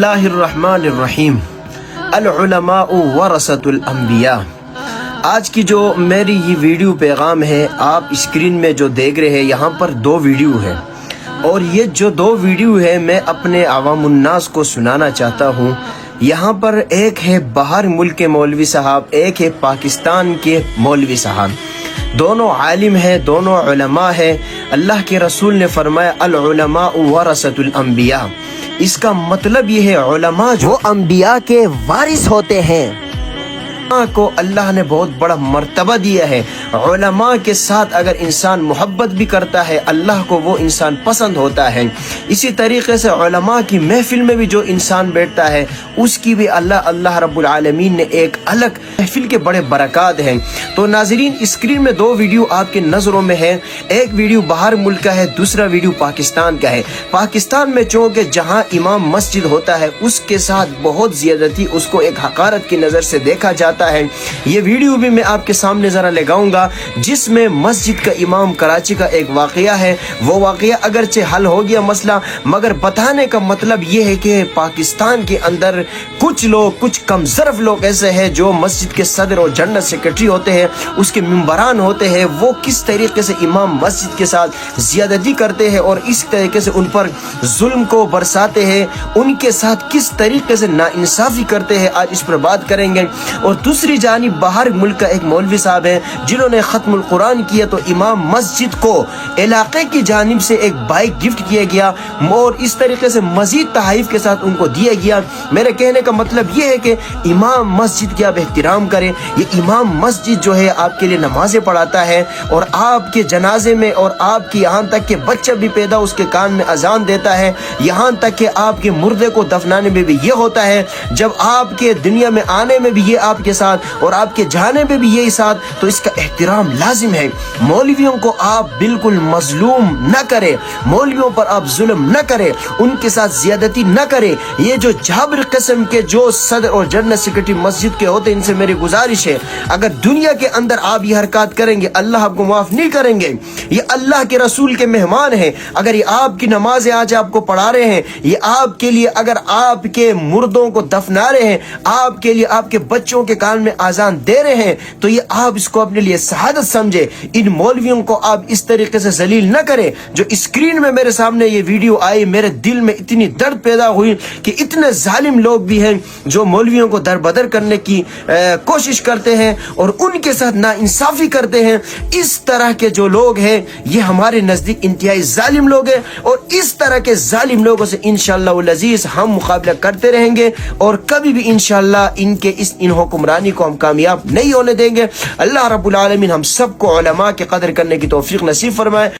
اللہ الرحمن الرحیم العلماء ورثۃ الانبیاء۔ آج کی جو میری یہ ویڈیو پیغام ہے، آپ اسکرین میں جو دیکھ رہے ہیں یہاں پر دو ویڈیو ہے، اور یہ جو دو ویڈیو ہے میں اپنے عوام الناس کو سنانا چاہتا ہوں۔ یہاں پر ایک ہے باہر ملک کے مولوی صاحب، ایک ہے پاکستان کے مولوی صاحب، دونوں عالم ہیں، دونوں علماء ہیں۔ اللہ کے رسول نے فرمایا العلماء ورثۃ الانبیاء، اس کا مطلب یہ ہے علماء جو انبیاء کے وارث ہوتے ہیں، علماء کو اللہ نے بہت بڑا مرتبہ دیا ہے۔ علماء کے ساتھ اگر انسان محبت بھی کرتا ہے اللہ کو وہ انسان پسند ہوتا ہے۔ اسی طریقے سے علماء کی محفل میں بھی جو انسان بیٹھتا ہے اس کی بھی اللہ رب العالمین نے ایک الگ محفل کے بڑے برکات ہیں۔ تو ناظرین، اسکرین میں دو ویڈیو آپ کے نظروں میں ہے، ایک ویڈیو باہر ملک کا ہے، دوسرا ویڈیو پاکستان کا ہے۔ پاکستان میں چونکہ جہاں امام مسجد ہوتا ہے اس کے ساتھ بہت زیادتی، اس کو ایک حقارت کی نظر سے دیکھا جاتا ہے۔ یہ ویڈیو بھی میں آپ کے سامنے ذرا لگاؤں گا جس میں مسجد کا امام کراچی کا ایک واقعہ ہے۔ وہ واقعہ اگرچہ حل ہو گیا مسئلہ، مگر بتانے کا مطلب یہ ہے کہ پاکستان کے اندر کچھ کم ظرف لوگ ایسے ہیں جو مسجد کے صدر اور جنرل سیکرٹری ہوتے ہیں، اس کے ممبران ہوتے ہیں، وہ کس طریقے سے امام مسجد کے ساتھ زیادتی کرتے ہیں اور اس طریقے سے ان پر ظلم کو برساتے ہیں، ان کے ساتھ کس طریقے سے ناانصافی کرتے ہیں، آج اس پر بات کریں گے۔ اور دوسری جانب باہر ملک کا ایک مولوی صاحب ہے جنہوں نے ختم القرآن کیا، تو امام مسجد کو علاقے کی جانب سے ایک بائک گفٹ کیا گیا اور اس طریقے سے مزید تحائف کے ساتھ ان کو دیا گیا۔ میرے کہنے کا مطلب یہ ہے کہ امام مسجد کی آپ احترام کریں۔ یہ امام مسجد جو ہے آپ کے لیے نمازیں پڑھاتا ہے اور آپ کے جنازے میں، اور آپ کی یہاں تک کہ بچہ بھی پیدا اس کے کان میں اذان دیتا ہے، یہاں تک کہ آپ کے مردے کو دفنانے میں بھی یہ ہوتا ہے، جب آپ کے دنیا میں آنے میں بھی یہ آپ کے ساتھ اور آپ کے جانے میں بھی یہی ساتھ، تو اس کا احترام لازم ہے۔ مولویوں کو آپ بالکل مظلوم نہ کریں، مولویوں پر آپ ظلم نہ کریں، ان کے ساتھ زیادتی نہ کریں۔ یہ جو جابر قسم کے جو صدر اور جنرل سیکرٹری مسجد کے ہوتے ہیں، ان سے میری گزارش ہے اگر دنیا کے اندر آپ یہ حرکات کریں گے اللہ آپ کو معاف نہیں کریں گے۔ یہ اللہ کے رسول کے مہمان ہیں، اگر یہ آپ کی نمازیں آج آپ کو پڑھا رہے ہیں، یہ آپ کے لیے اگر آپ کے مردوں کو دفنا رہے ہیں، آپ کے لیے آپ کے بچوں کے کان میں آزان دے رہے ہیں، تو یہ آپ اس کو اپنے لیے سعادت سمجھے۔ ان مولویوں کو آپ اس طریقے سے ذلیل نہ کریں۔ جو اسکرین میں میرے سامنے یہ ویڈیو آئی، میرے دل میں اتنی درد پیدا ہوئی کہ اتنے ظالم لوگ بھی ہیں جو مولویوں کو دربدر کرنے کی کوشش کرتے ہیں اور ان کے ساتھ ناانصافی کرتے ہیں۔ اس طرح کے جو لوگ ہیں یہ ہمارے نزدیک انتہائی ظالم لوگ ہیں، اور اس طرح کے ظالم لوگوں سے انشاءاللہ العزیز ہم مقابلہ کرتے رہیں گے اور کبھی بھی انشاءاللہ ان حکمرانی کو ہم کامیاب نہیں ہونے دیں گے۔ اللہ رب العالمین ہم سب کو علماء کی قدر کرنے کی توفیق نصیب فرمائے۔